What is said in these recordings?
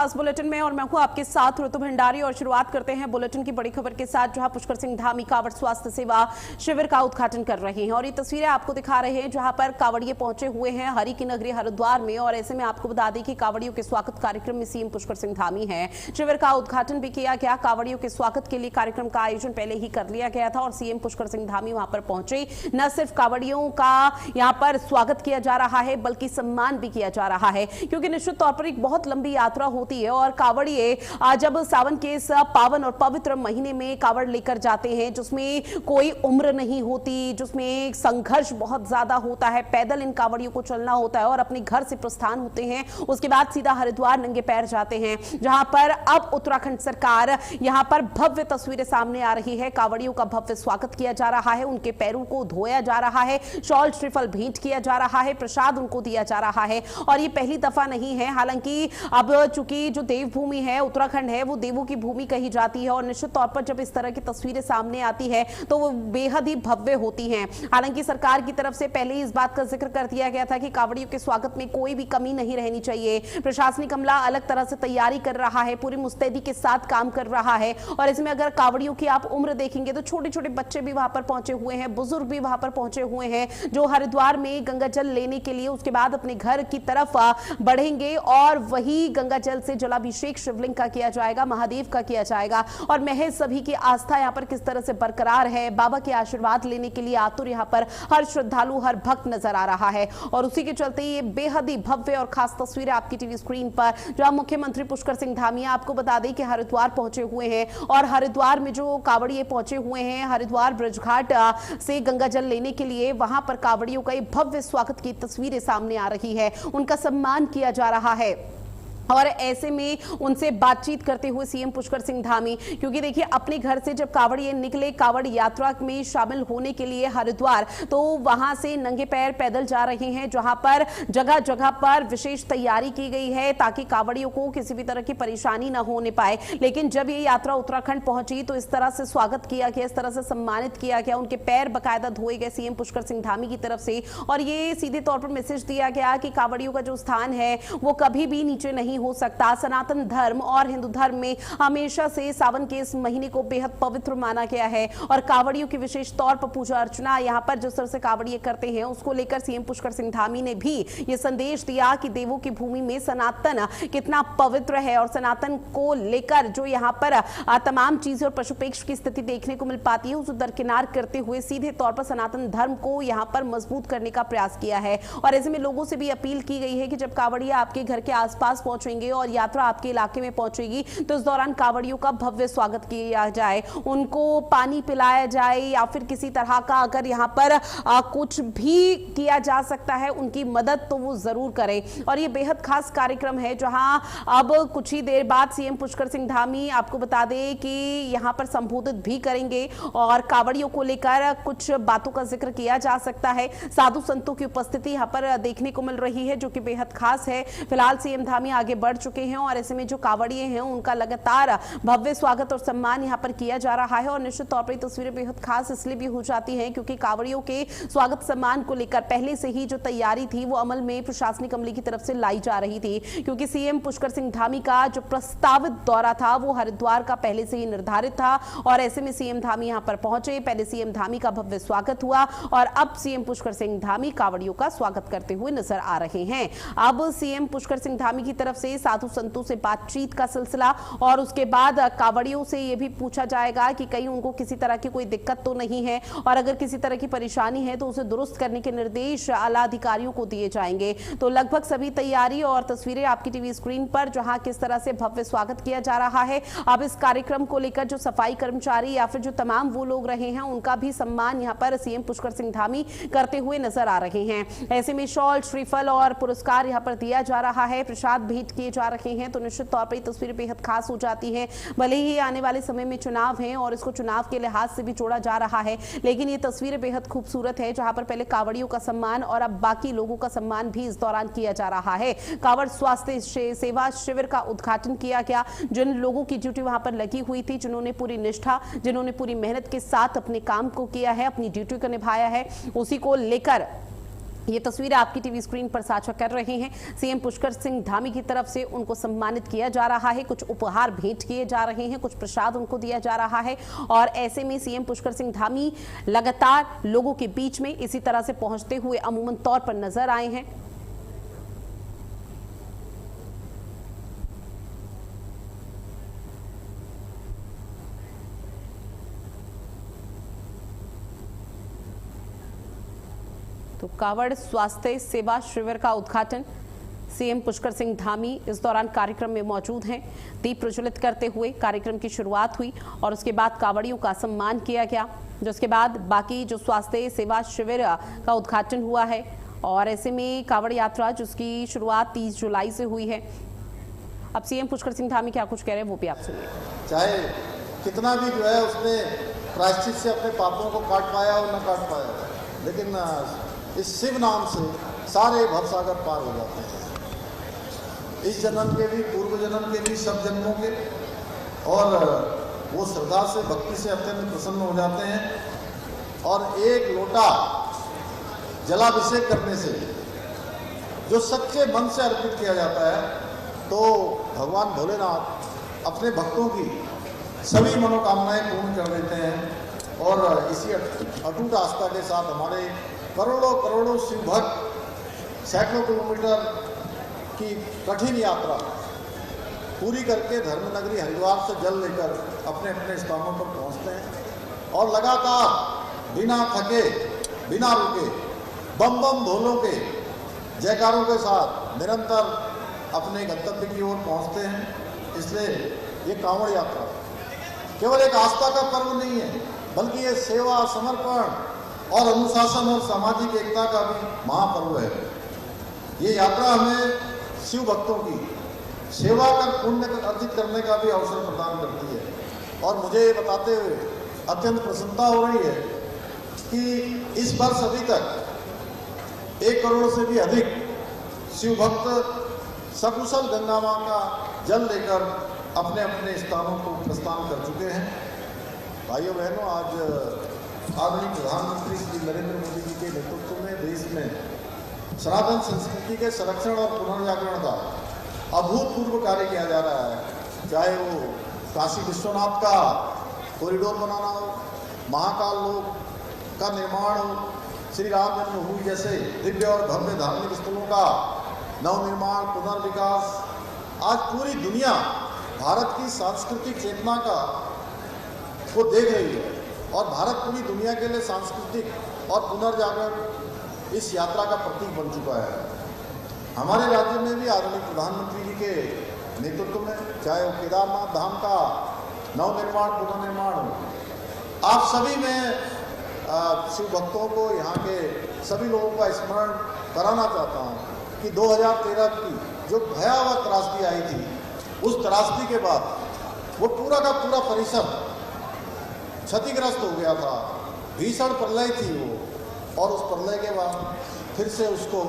आज बुलेटिन में और मैं हूं आपके साथ ऋतु भंडारी और शुरुआत करते हैं बुलेटिन की बड़ी खबर के साथ, जहां पुष्कर सिंह धामी कांवड़ स्वास्थ्य सेवा शिविर का उद्घाटन कर रहे हैं और ये तस्वीरें आपको दिखा रहे हैं जहां पर कांवड़िए पहुंचे हुए हैं हरि की नगरी हरिद्वार में। और ऐसे में आपको बता दें कि कांवड़ियों के स्वागत कार्यक्रम में सीएम पुष्कर सिंह धामी है। शिविर का उद्घाटन भी किया गया। कांवड़ियों के स्वागत के लिए कार्यक्रम का आयोजन पहले ही कर लिया गया था और सीएम पुष्कर सिंह धामी वहां पर पहुंचे। न सिर्फ कांवड़ियों का यहां पर स्वागत किया जा रहा है बल्कि सम्मान भी किया जा रहा है, क्योंकि निश्चित तौर पर एक बहुत लंबी यात्रा होती है और कांवड़ जब सावन के इस पावन और पवित्र महीने में कांवड़ लेकर जाते हैं जिसमें कोई उम्र नहीं होती, जिसमें संघर्ष बहुत ज्यादा होता है, पैदल इन कांवड़ियों को चलना होता है और अपने घर से प्रस्थान होते हैं। उसके बाद सीधा हरिद्वार नंगे पैर जाते हैं, जहां पर अब उत्तराखंड सरकार यहां पर भव्य तस्वीरें सामने आ रही है। कांवड़ियों का भव्य स्वागत किया जा रहा है, उनके पैरों को धोया जा रहा है, शॉल श्रीफल भेंट किया जा रहा है, प्रसाद उनको दिया जा रहा है। और ये पहली दफा नहीं है, हालांकि अब चूंकि जो देवभूमि है उत्तराखंड है वो देवों की भूमि कही जाती है और निश्चित तौर पर जब इस तरह की तस्वीरें सामने आती है तो वो बेहद ही भव्य होती हैं। हालांकि सरकार की तरफ से पहले ही इस बात का जिक्र कर दिया गया था कि कांवड़ियों के स्वागत में कोई भी कमी नहीं रहनी चाहिए। प्रशासनिक अमला अलग तरह से तैयारी कर रहा है, पूरी मुस्तैदी के साथ काम कर रहा है। और इसमें अगर कांवड़ियों की आप उम्र देखेंगे तो छोटे छोटे बच्चे भी वहां पर पहुंचे हुए हैं, बुजुर्ग भी वहां पर पहुंचे हुए हैं जो हरिद्वार में गंगा जल लेने के लिए उसके बाद अपने घर की तरफ बढ़ेंगे और वही गंगा जल से जलाभिषेक शिवलिंग का किया जाएगा, महादेव का किया जाएगा। और महज सभी की आस्था यहां पर किस तरह से बरकरार है, बाबा के आशीर्वाद लेने के लिए आतुर यहां पर हर श्रद्धालु हर भक्त नजर आ रहा है। और उसी के चलते ये बेहद ही भव्य और खास तस्वीरें आपकी टीवी स्क्रीन पर, जहां मुख्यमंत्री पुष्कर सिंह धामी आपको बता दें कि हरिद्वार पहुंचे हुए हैं और हरिद्वार में जो कांवड़िए पहुंचे हुए हैं हरिद्वार ब्रजघाट से गंगा जल लेने के लिए, वहां पर कांवड़ियों का भव्य स्वागत की तस्वीरें सामने आ रही है, उनका सम्मान किया जा रहा है। और ऐसे में उनसे बातचीत करते हुए सीएम पुष्कर सिंह धामी, क्योंकि देखिए अपने घर से जब कांवड़िए निकले कांवड़ यात्रा में शामिल होने के लिए हरिद्वार, तो वहां से नंगे पैर पैदल जा रहे हैं, जहां पर जगह जगह पर विशेष तैयारी की गई है ताकि कांवड़ियों को किसी भी तरह की परेशानी न होने पाए। लेकिन जब ये यात्रा उत्तराखंड पहुंची तो इस तरह से स्वागत किया गया, इस तरह से सम्मानित किया गया, उनके पैर बाकायदा धोए गए सीएम पुष्कर सिंह धामी की तरफ से। और ये सीधे तौर पर मैसेज दिया गया कि कांवड़ियों का जो स्थान है वो कभी भी नीचे नहीं हो सकता। सनातन धर्म और हिंदू धर्म में हमेशा से सावन के इस महीने को बेहद पवित्र माना गया है और कांवड़ियों की विशेष तौर पर पूजा अर्चना यहां पर जिस तरह से कांवड़िए करते हैं उसको लेकर सीएम पुष्कर सिंह धामी ने भी ये संदेश दिया कि देवों की भूमि में सनातन कितना पवित्र है और सनातन को लेकर जो यहां पर तमाम चीजें और पशुपेक्ष की स्थिति देखने को मिल पाती है उसे दरकिनार करते हुए सीधे तौर पर सनातन धर्म को यहां पर मजबूत करने का प्रयास किया है। और ऐसे में लोगों से भी अपील की गई है कि जब कांवड़िए आपके घर के आसपास पहुंचेंगे और यात्रा आपके इलाके में पहुंचेगी तो इस दौरान कांवड़ियों का भव्य स्वागत किया जाए, उनको पानी पिलाया जाए या फिर किसी तरह का अगर यहां पर कुछ भी किया जा सकता है उनकी मदद तो वो जरूर करें। और ये बेहद खास कार्यक्रम है जहां अब कुछ ही देर बाद सीएम पुष्कर सिंह धामी आपको बता दें कि यहां पर संबोधित भी करेंगे और कांवड़ियों को लेकर कुछ बातों का जिक्र किया जा सकता है। साधु संतों की उपस्थिति यहां पर देखने को मिल रही है जो कि बेहद खास है। फिलहाल सीएम धामी आगे बढ़ चुके हैं और ऐसे में जो कांवड़िए हैं उनका लगातार भव्य स्वागत और सम्मान यहां पर किया जा रहा है। और निश्चित तौर पर तस्वीरें बेहद खास इसलिए भी हो जाती हैं क्योंकि कांवड़ियों के स्वागत सम्मान को लेकर पहले से ही जो तैयारी थी वो अमल में प्रशासनिक अमले की तरफ से लाई जा रही थी, क्योंकि सीएम पुष्कर सिंह धामी का जो प्रस्तावित दौरा था वो हरिद्वार का पहले से ही निर्धारित था। और ऐसे में सीएम धामी यहां पर पहुंचे, पहले सीएम धामी का भव्य स्वागत हुआ और अब सीएम पुष्कर सिंह धामी कांवड़ियों का स्वागत करते हुए नजर आ रहे हैं। अब सीएम पुष्कर सिंह धामी की तरफ से साधु संतों से बातचीत का सिलसिला और उसके बाद कांवड़ियों से यह भी पूछा जाएगा कि कहीं उनको किसी तरह की कोई दिक्कत तो नहीं है और अगर किसी तरह की परेशानी है तो उसे दुरुस्त करने के निर्देश आला अधिकारियों को दिए जाएंगे। तो लगभग सभी तैयारी और तस्वीरें आपकी टीवी स्क्रीन पर जहां किस तरह से भव्य स्वागत किया जा रहा है। अब इस कार्यक्रम को लेकर जो सफाई कर्मचारी या फिर जो तमाम वो लोग रहे हैं उनका भी सम्मान यहां पर सीएम पुष्कर सिंह धामी करते हुए नजर आ रहे हैं। ऐसे में शॉल श्रीफल और पुरस्कार यहां पर दिया जा रहा है, प्रसाद भेंट किए जा रहे हैं। तो निश्चित तौर पर ये तस्वीरें बेहद खास हो जाती हैं। भले ही आने वाले समय में चुनाव है और इसको चुनाव के लिहाज से भी जोड़ा जा रहा है, लेकिन ये तस्वीरें बेहद खूबसूरत है जहां पर पहले कांवड़ियों का सम्मान और अब बाकी लोगों का सम्मान भी इस दौरान किया जा रहा है। कांवड़ स्वास्थ्य सेवा शिविर का उद्घाटन किया गया। जिन लोगों की ड्यूटी वहां पर लगी हुई थी, जिन्होंने पूरी निष्ठा, जिन्होंने पूरी मेहनत के साथ अपने काम को किया है, अपनी ड्यूटी को निभाया है, उसी को लेकर ये तस्वीरें आपकी टीवी स्क्रीन पर साझा कर रहे हैं। सीएम पुष्कर सिंह धामी की तरफ से उनको सम्मानित किया जा रहा है, कुछ उपहार भेंट किए जा रहे हैं, कुछ प्रसाद उनको दिया जा रहा है और ऐसे में सीएम पुष्कर सिंह धामी लगातार लोगों के बीच में इसी तरह से पहुंचते हुए अमूमन तौर पर नजर आए हैं। तो कावड़ स्वास्थ्य सेवा शिविर का उद्घाटन सीएम पुष्कर सिंह धामी इस दौरान कार्यक्रम में मौजूद हैं। दीप प्रज्वलित करते हुए कार्यक्रम की शुरुआत हुई और उसके बाद कावड़ियों का सम्मान किया गया, जिसके बाद बाकी जो स्वास्थ्य सेवा शिविर का उद्घाटन हुआ है। और ऐसे में कावड़ यात्रा जिसकी शुरुआत 30 जुलाई से हुई है। अब सीएम पुष्कर सिंह धामी क्या कुछ कह रहे हैं वो भी आप सुनिए। चाहे कितना भी जो है उसने प्रायश्चित से अपने पापों को काट पाया और न काट पाया, लेकिन इस शिव नाम से सारे भवसागर पार हो जाते हैं। इस जन्म के भी, पूर्व जन्म के भी, सब जन्मों के, और वो श्रद्धा से, भक्ति से अत्यंत प्रसन्न हो जाते हैं। और एक लोटा जलाभिषेक करने से जो सच्चे मन से अर्पित किया जाता है, तो भगवान भोलेनाथ अपने भक्तों की सभी मनोकामनाएं पूर्ण कर देते हैं। और इसी अटूट आस्था के साथ हमारे करोड़ों करोड़ों शिव भक्त सैकड़ों किलोमीटर की कठिन यात्रा पूरी करके धर्म नगरी हरिद्वार से जल लेकर अपने अपने स्थानों पर पहुंचते हैं और लगातार बिना थके, बिना रुके, बम बम भोलों के जयकारों के साथ निरंतर अपने गंतव्य की ओर पहुंचते हैं। इसलिए ये कांवड़ यात्रा केवल एक आस्था का पर्व नहीं है, बल्कि ये सेवा, समर्पण और अनुशासन और सामाजिक एकता का भी महापर्व है। ये यात्रा हमें शिव भक्तों की सेवा कर पुण्य अर्जित करने का भी अवसर प्रदान करती है। और मुझे ये बताते हुए अत्यंत प्रसन्नता हो रही है कि इस वर्ष अभी तक 1 करोड़ से भी अधिक शिव भक्त सकुशल गंगा मां का जल लेकर अपने अपने स्थानों को प्रस्थान कर चुके हैं। भाइयों बहनों, आज आदरणीय प्रधानमंत्री श्री नरेंद्र मोदी जी के नेतृत्व में देश में सनातन संस्कृति के संरक्षण और पुनर्जागरण का अभूतपूर्व कार्य किया जा रहा है। चाहे वो काशी विश्वनाथ का कॉरिडोर बनाना हो, महाकाल लोक का निर्माण हो, श्री राम जन्मभूमि जैसे दिव्य और भव्य धार्मिक स्थलों का नवनिर्माण, पुनर्विकास। आज पूरी दुनिया भारत की सांस्कृतिक चेतना का को देख रही है और भारत पूरी दुनिया के लिए सांस्कृतिक और पुनर्जागरण इस यात्रा का प्रतीक बन चुका है। हमारे राज्य में भी आदरणीय प्रधानमंत्री जी के नेतृत्व में, चाहे वो केदारनाथ धाम का नवनिर्माण, पुनर्निर्माण हो, आप सभी में शिव भक्तों को, यहाँ के सभी लोगों का स्मरण कराना चाहता हूँ कि 2013 की जो भयावह त्रासदी आई थी, उस त्रासदी के बाद वो पूरा का पूरा परिसर क्षतिग्रस्त हो गया था। भीषण प्रलय थी वो, और उस प्रलय के बाद फिर से उसको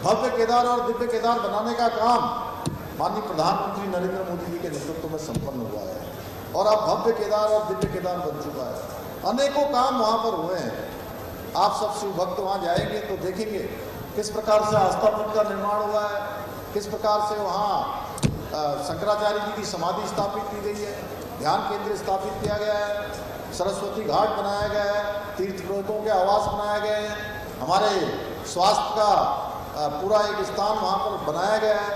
भव्य केदार और दिव्य केदार बनाने का काम माननीय प्रधानमंत्री नरेंद्र मोदी जी के नेतृत्व में संपन्न हुआ है और अब भव्य केदार और दिव्य केदार बन चुका है। अनेकों काम वहाँ पर हुए हैं। आप सब शिव भक्त वहाँ जाएंगे तो देखेंगे किस प्रकार से आस्था पीठ का निर्माण हुआ है, किस प्रकार से वहाँ शंकराचार्य जी की समाधि स्थापित की गई है, ध्यान केंद्र स्थापित किया गया है, सरस्वती घाट बनाया गया है, तीर्थ पुरोहितों के आवास बनाया गए हैं, हमारे स्वास्थ्य का पूरा एक स्थान वहाँ पर बनाया गया है,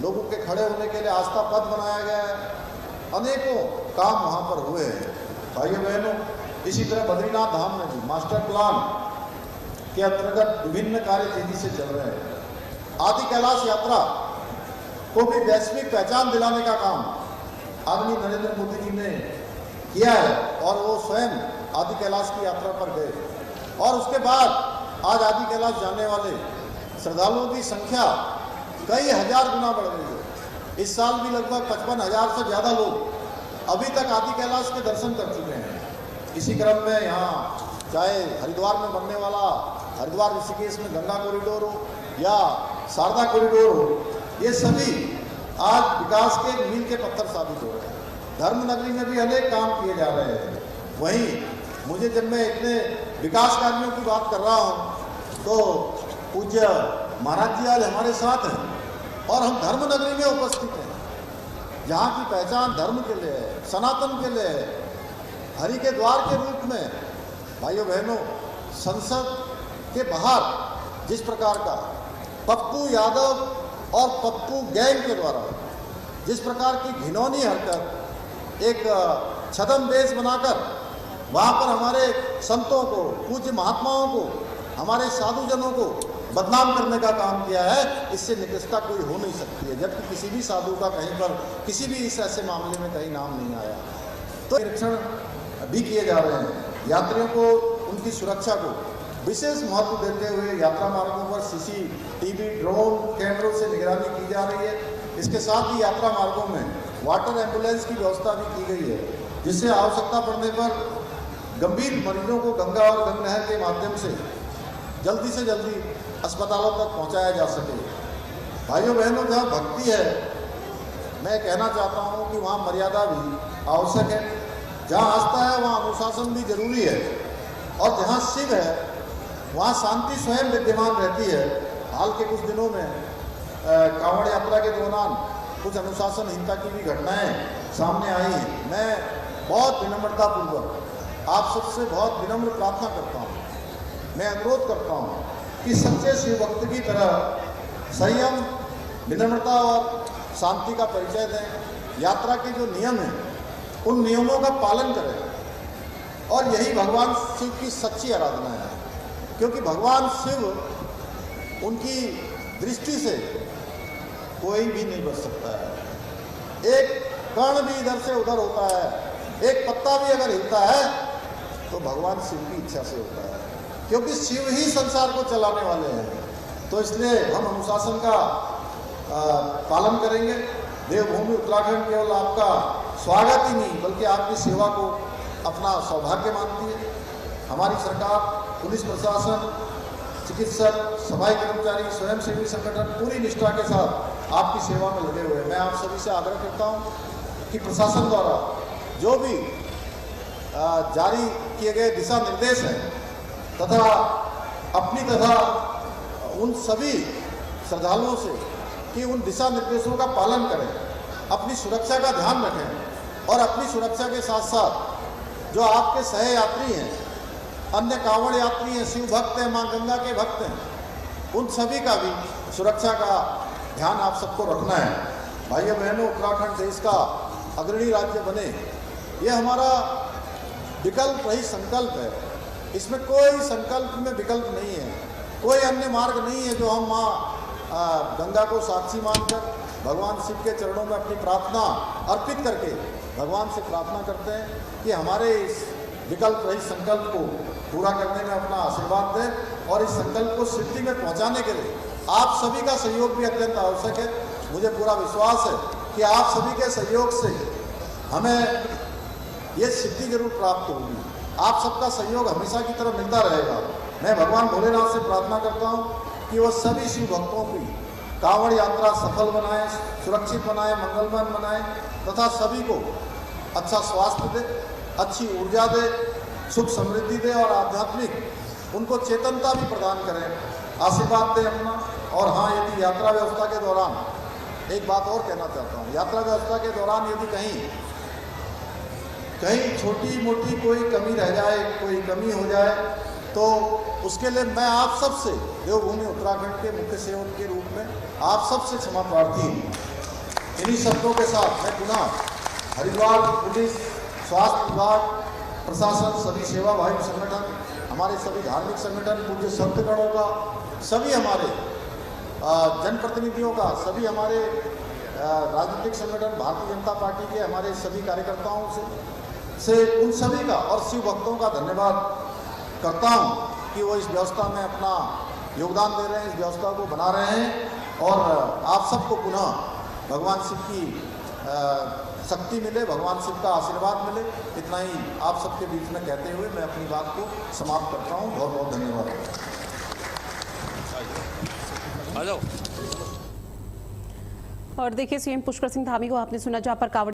लोगों के खड़े होने के लिए आस्था पथ बनाया गया है। अनेकों काम वहाँ पर हुए हैं। भाइयों बहनों, इसी तरह बद्रीनाथ धाम में भी मास्टर प्लान के अंतर्गत विभिन्न कार्य तेजी से चल रहे हैं। आदि कैलाश यात्रा को भी वैश्विक पहचान दिलाने का काम आदरणीय नरेंद्र मोदी जी ने किया है और वो स्वयं आदि कैलाश की यात्रा पर गए और उसके बाद आज आदि कैलाश जाने वाले श्रद्धालुओं की संख्या कई हजार गुना बढ़ गई है। इस साल भी लगभग 55,000 से ज़्यादा लोग अभी तक आदि कैलाश के दर्शन कर चुके हैं। इसी क्रम में यहाँ चाहे हरिद्वार में बनने वाला हरिद्वार ऋषिकेश में गंगा कॉरिडोर हो या शारदा कॉरिडोर हो, ये सभी आज विकास के मील के पत्थर साबित हो रहे हैं। धर्म नगरी में भी अनेक काम किए जा रहे हैं। वहीं मुझे जब मैं इतने विकास कार्यों की बात कर रहा हूँ तो पूज्य महाराज जी आज हमारे साथ हैं और हम धर्म नगरी में उपस्थित हैं, जहाँ की पहचान धर्म के लिए है, सनातन के लिए है, हरि के द्वार के रूप में। भाइयों बहनों, संसद के बाहर जिस प्रकार का पप्पू यादव और पप्पू गैंग के द्वारा जिस प्रकार की घिनौनी हरकत एक छद्म देश बनाकर वहाँ पर हमारे संतों को, पूज्य महात्माओं को, हमारे साधुजनों को बदनाम करने का काम किया है, इससे निकृष्टता कोई हो नहीं सकती है। जबकि किसी भी साधु का कहीं पर किसी भी इस ऐसे मामले में कहीं नाम नहीं आया। तो निरीक्षण भी किए जा रहे हैं। यात्रियों को उनकी सुरक्षा को विशेष महत्व देते हुए यात्रा मार्गों पर CCTV ड्रोन कैमरों से निगरानी की जा रही है। इसके साथ ही यात्रा मार्गों में वाटर एम्बुलेंस की व्यवस्था भी की गई है, जिससे आवश्यकता पड़ने पर गंभीर मरीजों को गंगा और गंग नहर के माध्यम से जल्दी अस्पतालों तक पहुंचाया जा सके। भाइयों बहनों, जहाँ भक्ति है, मैं कहना चाहता हूँ कि वहाँ मर्यादा भी आवश्यक है। जहाँ आस्था है वहाँ अनुशासन भी जरूरी है, और जहाँ शिव है वहाँ शांति स्वयं विद्यमान रहती है। हाल के कुछ दिनों में कांवड़ यात्रा के दौरान कुछ अनुशासनहीनता की भी घटनाएं सामने आई हैं। मैं बहुत विनम्रतापूर्वक आप सबसे बहुत विनम्र प्रार्थना करता हूँ, मैं अनुरोध करता हूँ कि सच्चे शिव भक्त की तरह संयम, विनम्रता और शांति का परिचय दें। यात्रा के जो नियम हैं उन नियमों का पालन करें, और यही भगवान शिव की सच्ची आराधना है। क्योंकि भगवान शिव, उनकी दृष्टि से कोई भी नहीं बच सकता है। एक कण भी इधर से उधर होता है, एक पत्ता भी अगर हिलता है तो भगवान शिव की इच्छा से होता है, क्योंकि शिव ही संसार को चलाने वाले हैं। तो इसलिए हम अनुशासन का पालन करेंगे। देवभूमि उत्तराखंड केवल आपका स्वागत ही नहीं बल्कि आपकी सेवा को अपना सौभाग्य मानती है। हमारी सरकार, पुलिस प्रशासन, चिकित्सक, सफाई कर्मचारी, स्वयंसेवी संगठन पूरी निष्ठा के साथ आपकी सेवा में लगे हुए हैं। मैं आप सभी से आग्रह करता हूं कि प्रशासन द्वारा जो भी जारी किए गए दिशा निर्देश हैं तथा उन सभी श्रद्धालुओं से कि उन दिशा निर्देशों का पालन करें, अपनी सुरक्षा का ध्यान रखें, और अपनी सुरक्षा के साथ साथ जो आपके सह यात्री हैं, अन्य कांवड़ यात्री हैं, शिव भक्त हैं, माँ गंगा के भक्त हैं, उन सभी का भी सुरक्षा का ध्यान आप सबको रखना है। भाइयों बहनों, उत्तराखंड देश का अग्रणी राज्य बने, ये हमारा विकल्प रही संकल्प है। इसमें कोई संकल्प में विकल्प नहीं है, कोई अन्य मार्ग नहीं है जो हम माँ गंगा को साक्षी मानकर भगवान शिव के चरणों में अपनी प्रार्थना अर्पित करके भगवान से प्रार्थना करते हैं कि हमारे इस विकल्प रही संकल्प को पूरा करने में अपना आशीर्वाद दें, और इस संकल्प को सिद्धि में पहुंचाने के लिए आप सभी का सहयोग भी अत्यंत आवश्यक है। मुझे पूरा विश्वास है कि आप सभी के सहयोग से हमें ये सिद्धि जरूर प्राप्त होगी। आप सबका सहयोग हमेशा की तरह मिलता रहेगा। मैं भगवान भोलेनाथ से प्रार्थना करता हूँ कि वो सभी शिव भक्तों की कांवड़ यात्रा सफल बनाए, सुरक्षित बनाए, मंगलमय बनाए, तथा सभी को अच्छा स्वास्थ्य दे, अच्छी ऊर्जा दे, सुख समृद्धि दे, और आध्यात्मिक उनको चेतनता भी प्रदान करें, आशीर्वाद दें अपना। और हाँ, यदि यात्रा व्यवस्था के दौरान एक बात और कहना चाहता हूँ, यात्रा व्यवस्था के दौरान यदि कहीं छोटी मोटी कोई कमी रह जाए, कोई कमी हो जाए, तो उसके लिए मैं आप सबसे देवभूमि उत्तराखंड के मुख्य सेवक के रूप में आप सबसे क्षमा प्रार्थी हूँ। इन्हीं शब्दों के साथ मैं पुनः हरिद्वार पुलिस, स्वास्थ्य विभाग, प्रशासन, सभी सेवाभावी संगठन, हमारे सभी धार्मिक संगठन, पूज्य संतगणों का, सभी हमारे जनप्रतिनिधियों का, सभी हमारे राजनीतिक संगठन, भारतीय जनता पार्टी के हमारे सभी कार्यकर्ताओं से उन सभी का और शिव भक्तों का धन्यवाद करता हूं कि वो इस व्यवस्था में अपना योगदान दे रहे हैं, इस व्यवस्था को बना रहे हैं, और आप सबको पुनः भगवान शिव की शक्ति मिले, भगवान शिव का आशीर्वाद मिले। इतना ही आप सबके बीच में कहते हुए मैं अपनी बात को समाप्त करता हूं। बहुत बहुत धन्यवाद। और देखिए, सीएम पुष्कर सिंह धामी को आपने सुना, जहां पर कांवड़